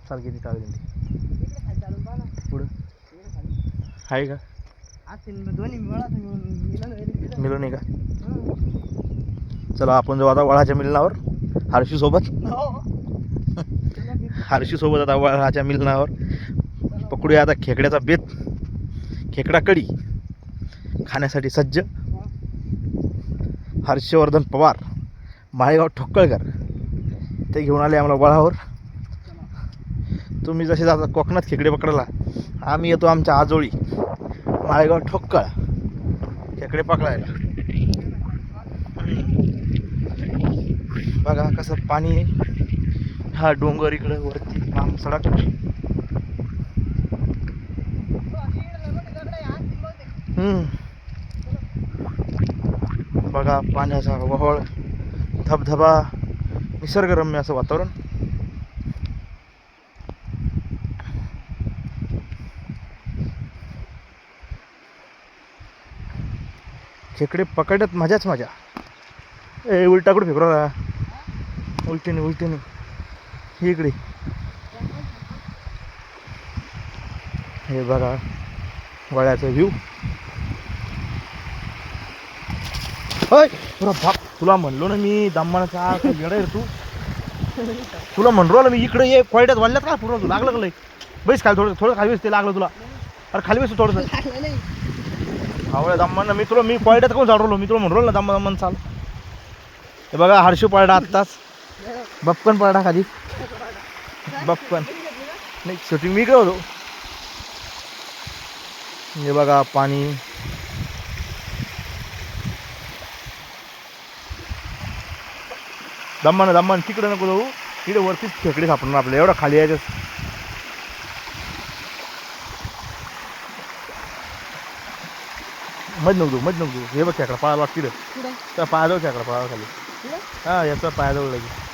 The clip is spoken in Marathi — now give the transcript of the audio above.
चाल किती चालली ती पुढं आहे का मिळून आहे का. चला आपण जाऊ आता वळाच्या मिलनावर हर्षी सोबत. हर्षी सोबत आता वळाच्या मिलनावर पकडूया आता खेकड्याचा बेत. खेकडा कढी खाण्यासाठी सज्ज. हर्षवर्धन पवार माळेगाव ठोक्कळकर ते घेऊन आले आम्हाला वळावर. तुम्ही जसे जाता कोकणात खेकडे पकडायला, आम्ही येतो आमच्या आजोळी माळेगाव ठोक्कळ खेकडे पकडायला. बघा कसं पाणी आहे. हा डोंगर इकडं वरती लांब सडक. बघा पाण्याचा वहळ, धबधबा, निसर्गरम्य असं वातावरण. खेकडे पकडण्यात मजाच मजा. ए उलटा कुठे फेकू राहिला? उलटीने उलटीने ही इकडे. हे बघा वळ्याचा व्ह्यू. होय बाप, तुला म्हणलो ना मी दम्मानाचा येडा आहे तू. तुला म्हणलो ना मी इकडे ये कोयड्यात वाढल्यात का पूर्ण तू लागलं का? बैस खाली थोडं थोडं खाली बस, ते लागलं तुला. अरे खाली बस थोडंसं. आवळ्या दम्मान मी तुला मी कोयड्यात कोण झाडवलो? मी तुला म्हणलो ना दम्मा दम्मान चाल. हे बघा हर्षू पळडा आत्ताच. बप्पन पळडा खाली. बप्पन नाही शूटिंग मी इकडे होतो. हे बघा पाणी. दम्मान दम्मान तिकडे नको जाऊ, तिकडे वरतीच खेकडे सापडणार आपल्याला. एवढं खाली यायचं मध नको मध नको. हे बघ खेकडा पळाला तिकडे त्या पायाजवळ खेकडा पळाला खाली. हा याचा पायाजवळ लागेल.